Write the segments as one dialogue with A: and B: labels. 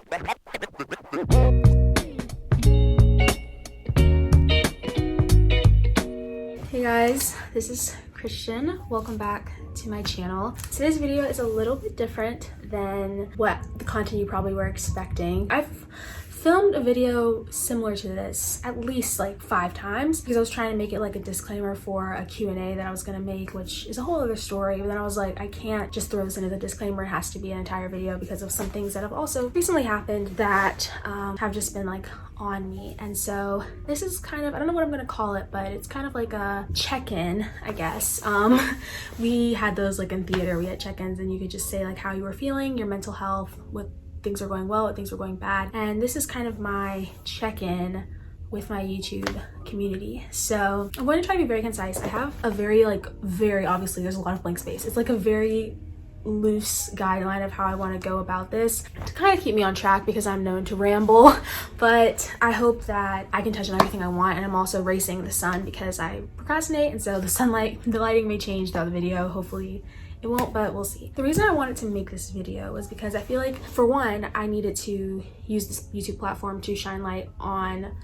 A: Hey guys, this is Christian. Welcome back to my channel. Today's video is a little bit different than what the content you probably were expecting. I've filmed a video similar to this at least like 5 times because I was trying to make it like a disclaimer for a Q&A that I was gonna make, which is a whole other story. But then I was like, I can't just throw this into the disclaimer. It has to be an entire video because of some things that have also recently happened that have just been like on me. And so this is kind of, I don't know what I'm gonna call it, but it's kind of like a check-in, I guess. We had those like in theater, we had check-ins and you could just say like how you were feeling, your mental health, what things are going well, what things are going bad. And this is kind of my check-in with my YouTube community. So I'm going to try to be very concise. I have a very obviously there's a lot of blank space. It's like a very loose guideline of how I want to go about this to kind of keep me on track because I'm known to ramble, but I hope that I can touch on everything I want. And I'm also racing the sun because I procrastinate, and so the lighting may change throughout the video. Hopefully it won't, but we'll see. The reason I wanted to make this video was because I feel like, for one, I needed to use this YouTube platform to shine light on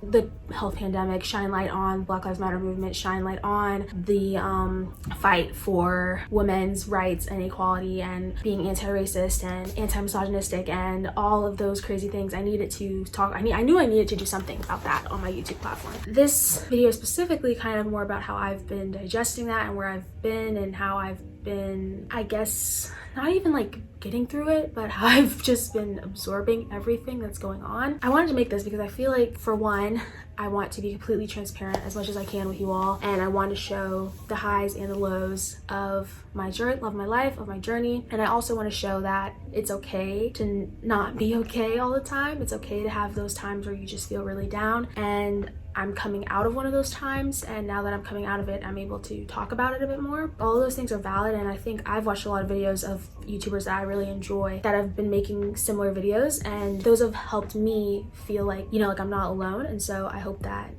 A: the health pandemic, shine light on Black Lives Matter movement, shine light on the fight for women's rights and equality and being anti-racist and anti-misogynistic and all of those crazy things. I needed to talk, I knew I needed to do something about that on my YouTube platform. This video is specifically kind of more about how I've been digesting that and where I've been and how I've been, I guess, not even like getting through it, but how I've just been absorbing everything that's going on. I wanted to make this because I feel like, for one, I want to be completely transparent as much as I can with you all, and I want to show the highs and the lows of my journey, of my life, of my journey. And I also want to show that it's okay to not be okay all the time. It's okay to have those times where you just feel really down, and I'm coming out of one of those times, and now that I'm coming out of it, I'm able to talk about it a bit more. All of those things are valid, and I think I've watched a lot of videos of YouTubers that I really enjoy that have been making similar videos, and those have helped me feel like, you know, like I'm not alone. And so I hope that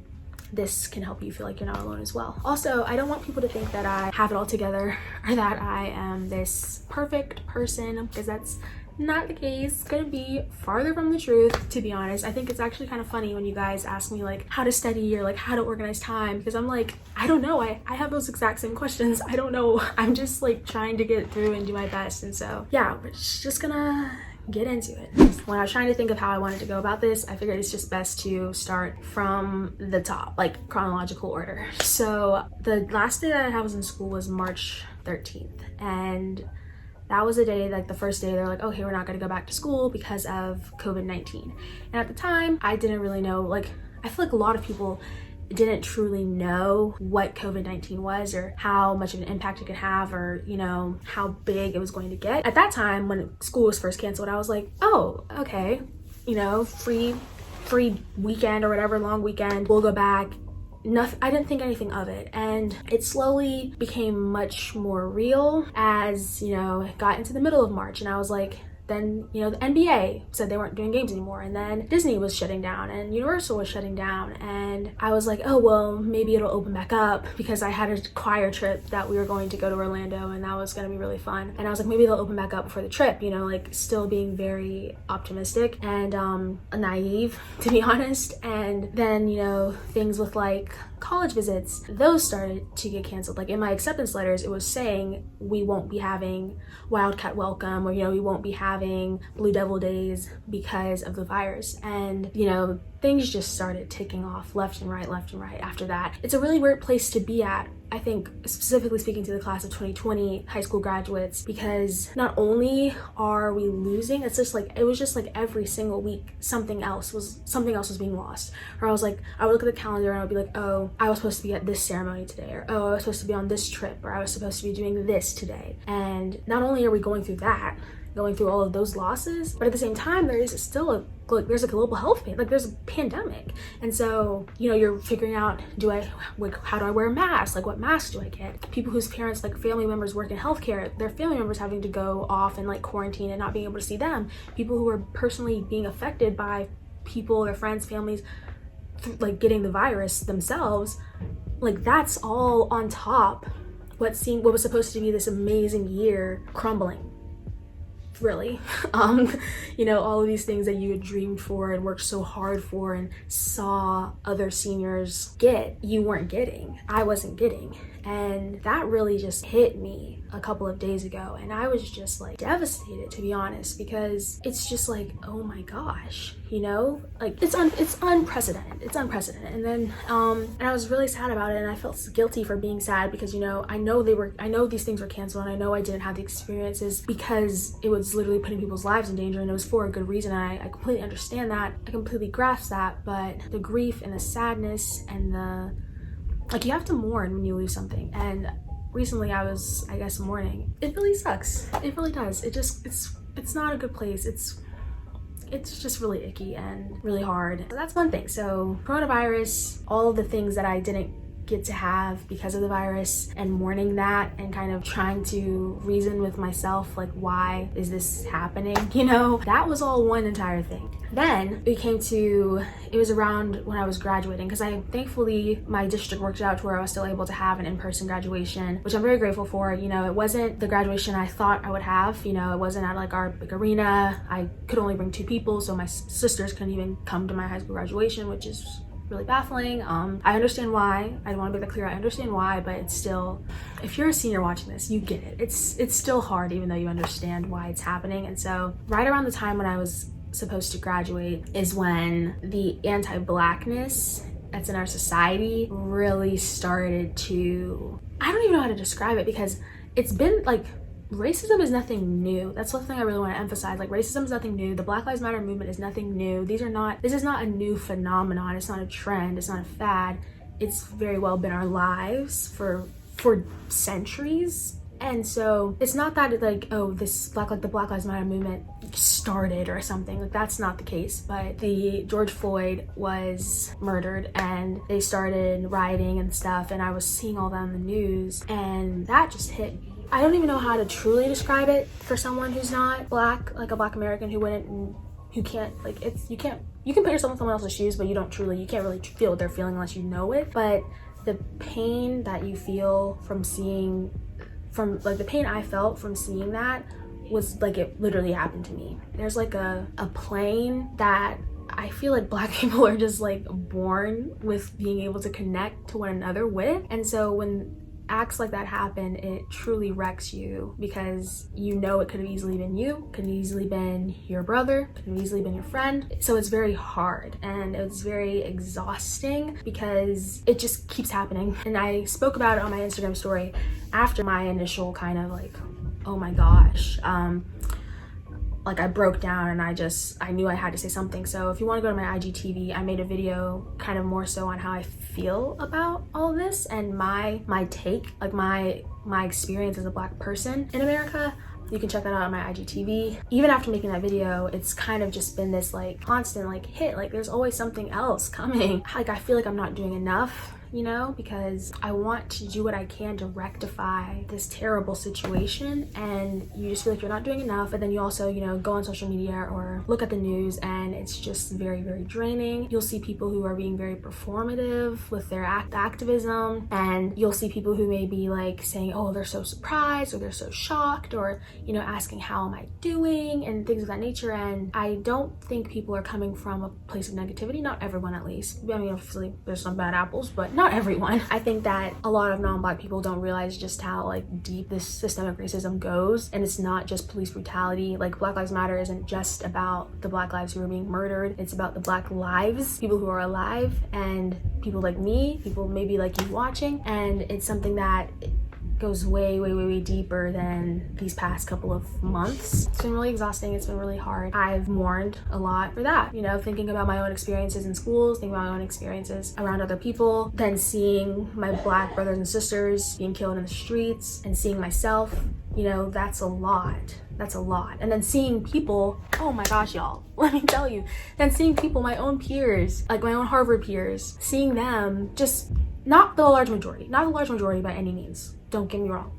A: this can help you feel like you're not alone as well. Also, I don't want people to think that I have it all together or that I am this perfect person, because that's not the case. It's gonna be farther from the truth, to be honest. I think it's actually kind of funny when you guys ask me like how to study or like how to organize time, because I'm like, I don't know. I have those exact same questions. I don't know. I'm just like trying to get through and do my best. And so yeah, we're just gonna get into it. When I was trying to think of how I wanted to go about this, I figured it's just best to start from the top, like chronological order. So the last day that I was in school was March 13th, and that was the day, like the first day they're like, okay, we're not gonna go back to school because of COVID-19. And at the time, I didn't really know, like, I feel like a lot of people didn't truly know what COVID-19 was or how much of an impact it could have, or, you know, how big it was going to get. At that time, when school was first canceled, I was like, oh, okay, you know, free weekend or whatever, long weekend, we'll go back. Nothing, I didn't think anything of it, and it slowly became much more real as, you know, it got into the middle of March, and I was like, then, you know, the NBA said they weren't doing games anymore, and then Disney was shutting down and Universal was shutting down, and I was like, oh well, maybe it'll open back up, because I had a choir trip that we were going to go to Orlando, and that was going to be really fun. And I was like, maybe they'll open back up before the trip, you know, like still being very optimistic and naive, to be honest. And then, you know, things with like college visits, those started to get canceled. Like in my acceptance letters, it was saying we won't be having Wildcat Welcome, or, you know, we won't be having Blue Devil Days because of the virus. And, you know, things just started ticking off left and right after that. It's a really weird place to be at, I think, specifically speaking to the class of 2020 high school graduates, because not only are we losing, it's just like, it was just like every single week something else was being lost. Or I was like, I would look at the calendar and I would be like, oh, I was supposed to be at this ceremony today, or oh, I was supposed to be on this trip, or I was supposed to be doing this today. And not only are we going through all of those losses, but at the same time, there is still there's a global health like there's a pandemic. And so, you know, you're figuring out, how do I wear a mask? Like, what mask do I get? People whose parents, like family members, work in healthcare, their family members having to go off and like quarantine and not being able to see them. People who are personally being affected by people, their friends, families, like getting the virus themselves. Like, that's all on top what was supposed to be this amazing year crumbling really. You know, all of these things that you had dreamed for and worked so hard for and saw other seniors get, you weren't getting. I wasn't getting. And that really just hit me a couple of days ago, and I was just like devastated, to be honest, because it's just like, oh my gosh, you know, like it's unprecedented. It's unprecedented. And then and I was really sad about it, and I felt guilty for being sad because, you know, I know these things were canceled, and I know I didn't have the experiences because it was literally putting people's lives in danger, and it was for a good reason. And I completely understand that. I completely grasp that. But the grief and the sadness and the, like, you have to mourn when you lose something. And recently I was, I guess, mourning. It really sucks. It really does. It's not a good place. It's just really icky and really hard. So that's one thing. So coronavirus, all of the things that I didn't get to have because of the virus, and mourning that and kind of trying to reason with myself, like, why is this happening? You know, that was all one entire thing. Then it was around when I was graduating, because thankfully my district worked out to where I was still able to have an in-person graduation, which I'm very grateful for. You know, it wasn't the graduation I thought I would have. You know, it wasn't at like our big arena. I could only bring 2 people, so my sisters couldn't even come to my high school graduation, which is really baffling. I understand why. I want to make that clear. I understand why, but it's still, if you're a senior watching this, you get it. It's still hard, even though you understand why it's happening. And so right around the time when I was supposed to graduate is when the anti-Blackness that's in our society really started to, I don't even know how to describe it, because it's been like, racism is nothing new. That's one thing I really want to emphasize. Like, racism is nothing new. The Black Lives Matter movement is nothing new. This is not a new phenomenon. It's not a trend. It's not a fad. It's very well been our lives for centuries. And so it's not that like, oh, the Black Lives Matter movement started or something. Like, that's not the case. But the George Floyd was murdered, and they started rioting and stuff, and I was seeing all that on the news, and that just hit me. I don't even know how to truly describe it for someone who's not Black, like a Black American who can't, like, you can put yourself in someone else's shoes, but you can't really feel what they're feeling unless you know it. But the pain that you feel the pain I felt from seeing that was like, it literally happened to me. There's like a plane that I feel like Black people are just like born with being able to connect to one another with. And so when acts like that happen, it truly wrecks you, because you know it could have easily been you, could have easily been your brother, could have easily been your friend. So it's very hard, and it's very exhausting because it just keeps happening. And I spoke about it on my Instagram story after my initial kind of like, oh my gosh, like, I broke down, and I knew I had to say something. So if you want to go to my IGTV, I made a video kind of more so on how I feel about all of this and my take, like my experience as a Black person in America. You can check that out on my IGTV. Even after making that video, it's kind of just been this like constant like hit, like there's always something else coming. Like, I feel like I'm not doing enough, you know, because I want to do what I can to rectify this terrible situation, and you just feel like you're not doing enough. And then you also, you know, go on social media or look at the news, and it's just very, very draining. You'll see people who are being very performative with their activism, and you'll see people who may be like saying, oh, they're so surprised, or they're so shocked, or, you know, asking how am I doing, and things of that nature. And I don't think people are coming from a place of negativity. Not everyone, at least. I mean, obviously there's some bad apples, but not everyone. I think that a lot of non-Black people don't realize just how like deep this systemic racism goes, and it's not just police brutality. Like, Black Lives Matter isn't just about the Black lives who are being murdered. It's about the Black lives, people who are alive, and people like me, people maybe like you watching. And it's something that goes way, way, way, way deeper than these past couple of months. It's been really exhausting. It's been really hard. I've mourned a lot for that, you know, thinking about my own experiences in schools, thinking about my own experiences around other people, then seeing my Black brothers and sisters being killed in the streets, and seeing myself, you know, that's a lot. That's a lot. And then seeing people, oh my gosh, y'all, let me tell you, then seeing people, my own peers, like my own Harvard peers, seeing them, just not the large majority by any means. Don't get me wrong,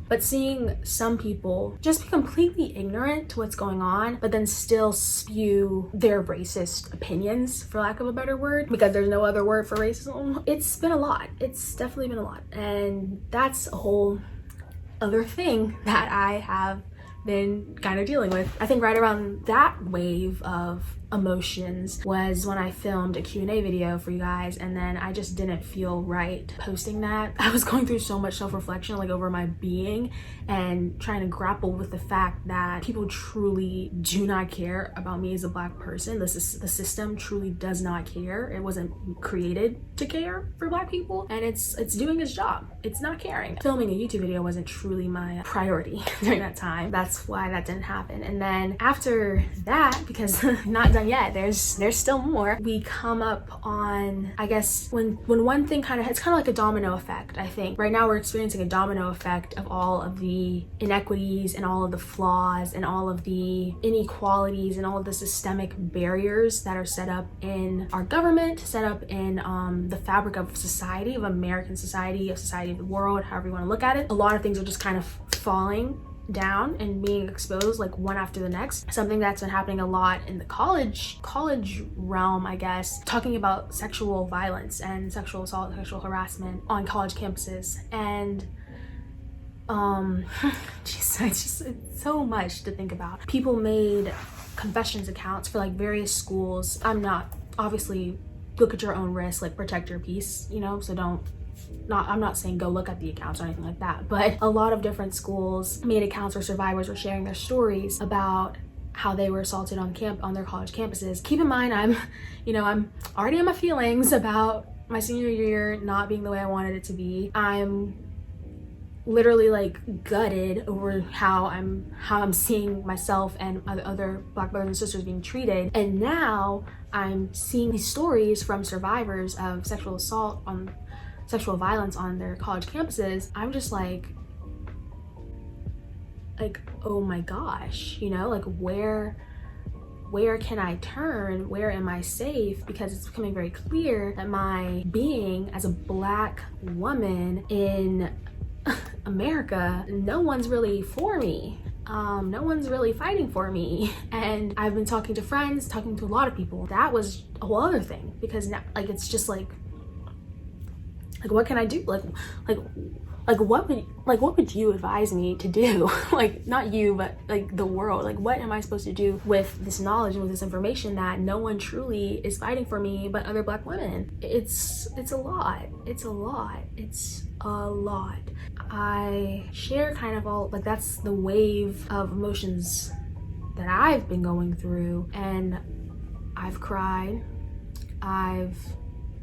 A: but seeing some people just be completely ignorant to what's going on, but then still spew their racist opinions, for lack of a better word, because there's no other word for racism. It's been a lot. It's definitely been a lot. And that's a whole other thing that I have been kind of dealing with. I think right around that wave of emotions was when I filmed a Q&A video for you guys, and then I just didn't feel right posting that. I was going through so much self-reflection, like over my being, and trying to grapple with the fact that people truly do not care about me as a Black person. The system truly does not care. It wasn't created to care for Black people, and it's doing its job. It's not caring. Filming a YouTube video wasn't truly my priority during that time. That's why that didn't happen. And then after that, because not done yet, there's still more, we come up on, I guess, when one thing it's kind of like a domino effect. I think right now we're experiencing a domino effect of all of the inequities and all of the flaws and all of the inequalities and all of the systemic barriers that are set up in our government, set up in the fabric of society, of American society, of society of the world, however you want to look at it. A lot of things are just kind of falling down and being exposed like one after the next. Something that's been happening a lot in the college realm, I guess, talking about sexual violence and sexual assault, sexual harassment on college campuses. And geez, it's so much to think about. People made confessions accounts for like various schools. I'm not, obviously, look at your own risk, like protect your peace, you know, so I'm not saying go look at the accounts or anything like that, but a lot of different schools made accounts where survivors were sharing their stories about how they were assaulted on their college campuses. Keep in mind, I'm already in my feelings about my senior year not being the way I wanted it to be. I'm literally like gutted over how I'm seeing myself and other Black brothers and sisters being treated. And now I'm seeing these stories from survivors of sexual violence on their college campuses. I'm just like, oh my gosh, you know, like where can I turn? Where am I safe? Because it's becoming very clear that my being as a Black woman in America, no one's really for me. No one's really fighting for me. And I've been talking to friends, talking to a lot of people. That was a whole other thing, because now, like, it's just like what can I do? What would you advise me to do? Like, not you, but like the world. Like, what am I supposed to do with this knowledge and with this information that no one truly is fighting for me but other Black women? It's a lot. It's a lot. It's a lot. I share kind of all, like, that's the wave of emotions that I've been going through, and I've cried, I've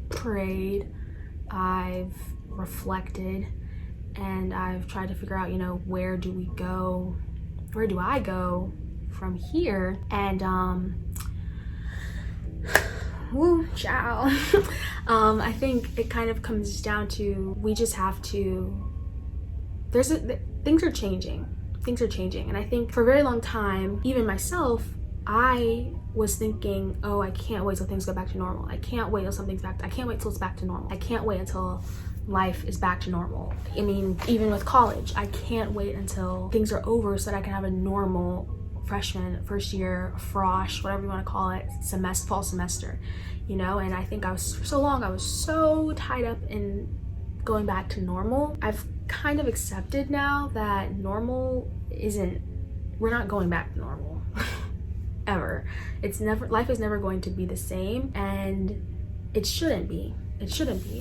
A: prayed, I've reflected, and I've tried to figure out, you know, where do I go from here? And woo, ciao. I think it kind of comes down to, we just have to, things are changing, and I think for a very long time, even myself, I was thinking, oh, I can't wait till things go back to normal. I can't wait till I can't wait till it's back to normal. I can't wait until life is back to normal. I mean, even with college, I can't wait until things are over so that I can have a normal freshman, first year, frosh, whatever you want to call it, fall semester, you know? And I think I was so tied up in going back to normal. I've kind of accepted now that we're not going back to normal. Ever. Life is never going to be the same, and it shouldn't be.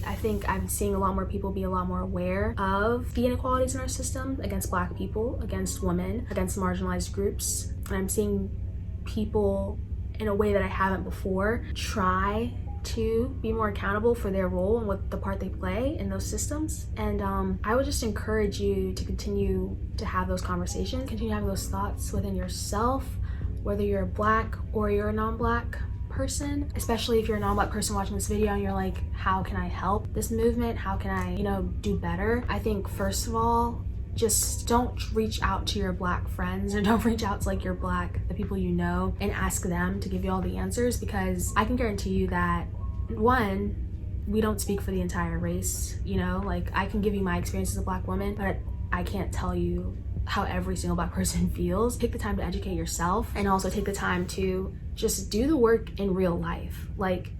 A: I think I'm seeing a lot more people be a lot more aware of the inequalities in our system against Black people, against women, against marginalized groups. And I'm seeing people in a way that I haven't before try to be more accountable for their role and what the part they play in those systems. And I would just encourage you to continue to have those conversations, continue having those thoughts within yourself, whether you're Black or you're a non-Black person, especially if you're a non-Black person watching this video and you're like, how can I help this movement? How can I, you know, do better? I think first of all, just don't reach out to your Black friends, or don't reach out to like the people you know, and ask them to give you all the answers, because I can guarantee you that, one, we don't speak for the entire race, you know? Like, I can give you my experience as a Black woman, but I can't tell you how every single Black person feels. Take the time to educate yourself, and also take the time to just do the work in real life. Like,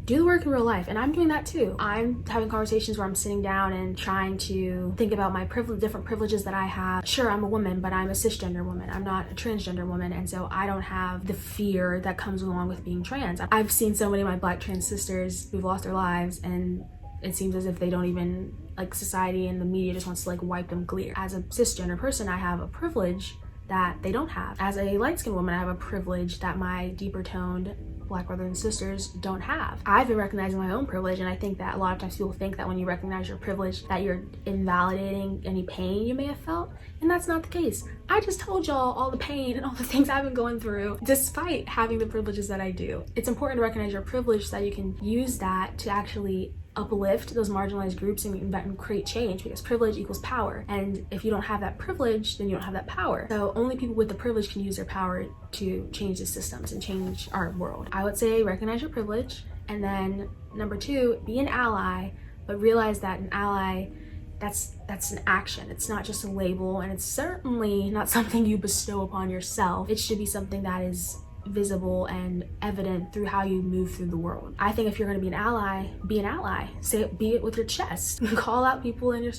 A: do the work in real life. And I'm doing that too. I'm having conversations where I'm sitting down and trying to think about my different privileges that I have. Sure, I'm a woman, but I'm a cisgender woman. I'm not a transgender woman. And so I don't have the fear that comes along with being trans. I've seen so many of my Black trans sisters who've lost their lives, and it seems as if they don't even, like, society and the media just wants to like wipe them clear. As a cisgender person, I have a privilege that they don't have. As a light-skinned woman, I have a privilege that my deeper toned Black brothers and sisters don't have. I've been recognizing my own privilege, and I think that a lot of times people think that when you recognize your privilege that you're invalidating any pain you may have felt, and that's not the case. I just told y'all all the pain and all the things I've been going through despite having the privileges that I do. It's important to recognize your privilege so that you can use that to actually uplift those marginalized groups and create change, because privilege equals power. And if you don't have that privilege, then you don't have that power. So only people with the privilege can use their power to change the systems and change our world. I would say recognize your privilege, and then number two, be an ally, but realize that an ally, that's an action. It's not just a label, and it's certainly not something you bestow upon yourself. It should be something that is visible and evident through how you move through the world. I think if you're going to be an ally, be an ally. Be it with your chest. Call out people in your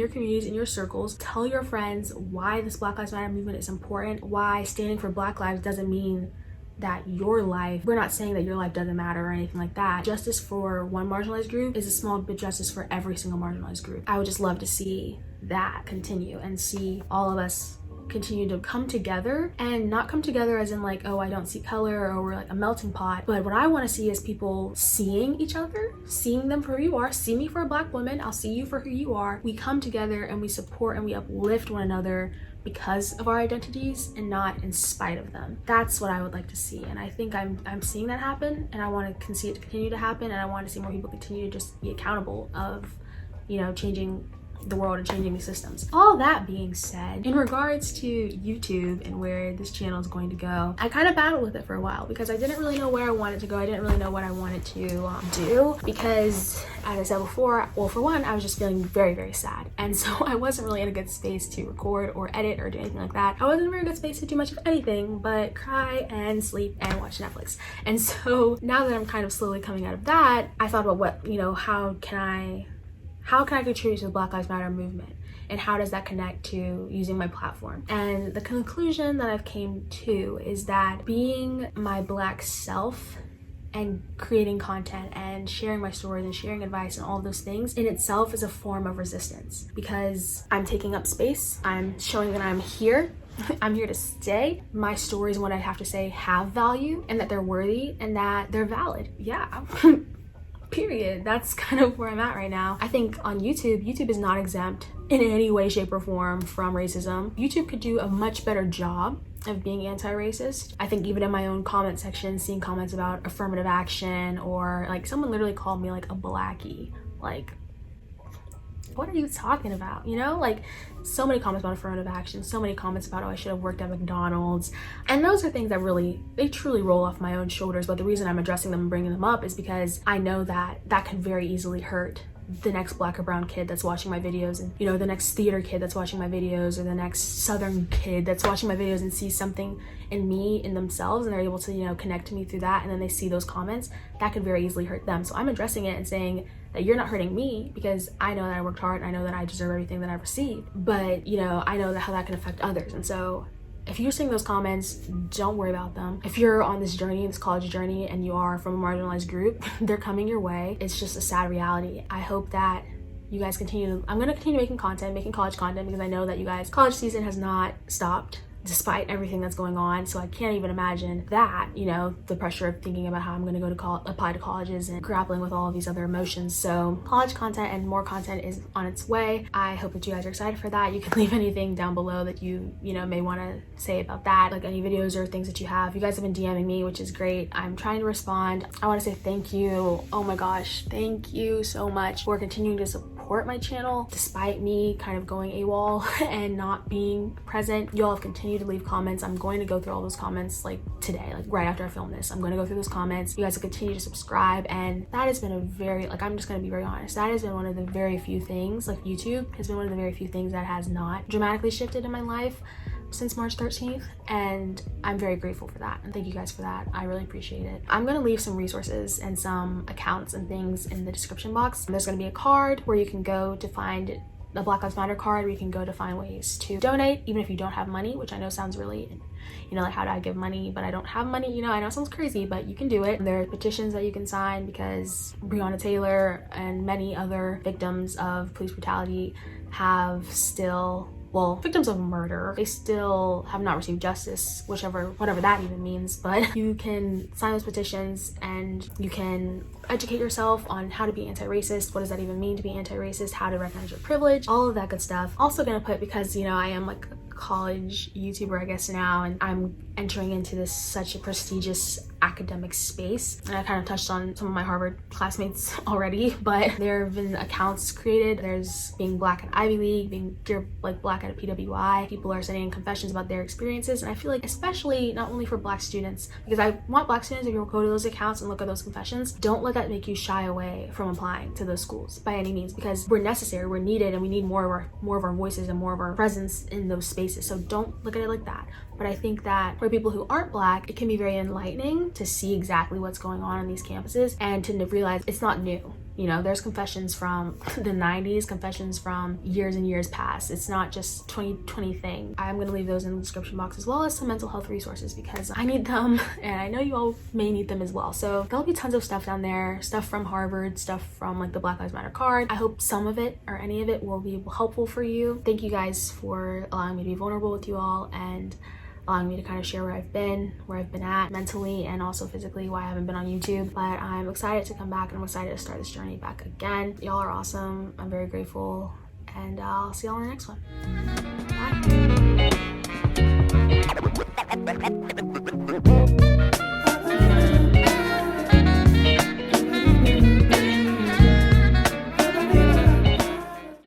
A: communities, in your circles. Tell your friends why this Black Lives Matter movement is important, why standing for Black lives doesn't mean that your life, we're not saying that your life doesn't matter or anything like that. Justice for one marginalized group is a small bit justice for every single marginalized group. I would just love to see that continue and see all of us continue to come together, and not come together as in like, oh, I don't see color or we're like a melting pot. But what I want to see is people seeing each other, seeing them for who you are. See me for a Black woman, I'll see you for who you are. We come together and we support and we uplift one another because of our identities and not in spite of them. That's what I would like to see, and I think I'm seeing that happen, and I want to see it continue to happen, and I want to see more people continue to just be accountable of, you know, changing the world and changing the systems. All that being said, in regards to YouTube and where this channel is going to go, I kind of battled with it for a while because I didn't really know where I wanted to go. I didn't really know what I wanted to do, because as I said before, well, for one, I was just feeling very, very sad, and so I wasn't really in a good space to record or edit or do anything like that. I wasn't in a very good space to do much of anything but cry and sleep and watch Netflix. And so now that I'm kind of slowly coming out of that, I thought about what, you know, how can I contribute to the Black Lives Matter movement, and how does that connect to using my platform? And the conclusion that I've came to is that being my Black self and creating content and sharing my stories and sharing advice and all those things in itself is a form of resistance, because I'm taking up space, I'm showing that I'm here, I'm here to stay. My stories and what I have to say have value, and that they're worthy, and that they're valid. Yeah. Period. That's kind of where I'm at right now. I think on YouTube is not exempt in any way, shape, or form from racism. YouTube could do a much better job of being anti-racist. I think even in my own comment section, seeing comments about affirmative action, or like someone literally called me like a blackie. Like, what are you talking about? You know, like so many comments about affirmative action, so many comments about, oh, I should have worked at McDonald's. And those are things that they truly roll off my own shoulders. But the reason I'm addressing them and bringing them up is because I know that that could very easily hurt the next Black or brown kid that's watching my videos, and, you know, the next theater kid that's watching my videos, or the next Southern kid that's watching my videos and sees something in me, in themselves, and they're able to, you know, connect to me through that, and then they see those comments. That could very easily hurt them. So I'm addressing it and saying that you're not hurting me, because I know that I worked hard and I know that I deserve everything that I've received. But, you know, I know that how that can affect others. And so if you're seeing those comments, don't worry about them. If you're on this journey, this college journey, and you are from a marginalized group, they're coming your way. It's just a sad reality. I hope that you guys continue. I'm gonna continue making college content, because I know that you guys, college season has not stopped despite everything that's going on. So I can't even imagine that, you know, the pressure of thinking about how I'm going to go to apply to colleges and grappling with all of these other emotions. So college content and more content is on its way. I hope that you guys are excited for that. You can leave anything down below that you know, may want to say about that, like any videos or things that you have. You guys have been DMing me, which is great. I'm trying to respond. I want to say thank you. Oh my gosh, thank you so much for continuing to support my channel despite me kind of going AWOL and not being present. You all have continued to leave comments. I'm going to go through all those comments like today, like right after I film this. I'm going to go through those comments. You guys have continued to subscribe, and that has been a very, like, I'm just going to be very honest, that has been one of the very few things, like YouTube has been one of the very few things that has not dramatically shifted in my life. since March 13th, and I'm very grateful for that, and thank you guys for that. I really appreciate it. I'm gonna leave some resources and some accounts and things in the description box. There's gonna be a card where you can go to find the Black Lives Matter card, where you can go to find ways to donate, even if you don't have money, which I know sounds really, you know, like, how do I give money but I don't have money? You know, I know it sounds crazy, but you can do it. There are petitions that you can sign because Breonna Taylor and many other victims of police brutality have still, well, victims of murder, they still have not received justice, whatever that even means. But you can sign those petitions and you can educate yourself on how to be anti-racist. What does that even mean to be anti-racist? How to recognize your privilege, all of that good stuff. Also gonna put, because, you know, I am like a college YouTuber, I guess, now, and I'm entering into this such a prestigious academic space, and I kind of touched on some of my Harvard classmates already, but there have been accounts created. There's being Black at Ivy League, being like Black at a PWI. People are sending in confessions about their experiences, and I feel like, especially not only for Black students, because I want Black students, if you go to those accounts and look at those confessions, don't let that make you shy away from applying to those schools by any means, because we're necessary, we're needed, and we need more of our voices and more of our presence in those spaces. So don't look at it like that. But I think that for people who aren't Black, it can be very enlightening to see exactly what's going on these campuses and to realize it's not new. You know, there's confessions from the 90s, confessions from years and years past. It's not just 2020 thing. I'm gonna leave those in the description box, as well as some mental health resources, because I need them and I know you all may need them as well. So there'll be tons of stuff down there, stuff from Harvard, stuff from like the Black Lives Matter card. I hope some of it or any of it will be helpful for you. Thank you guys for allowing me to be vulnerable with you all and allowing me to kind of share where I've been at mentally and also physically, why I haven't been on YouTube. But I'm excited to come back, and I'm excited to start this journey back again. Y'all are awesome. I'm very grateful, and I'll see y'all in the next one. Bye.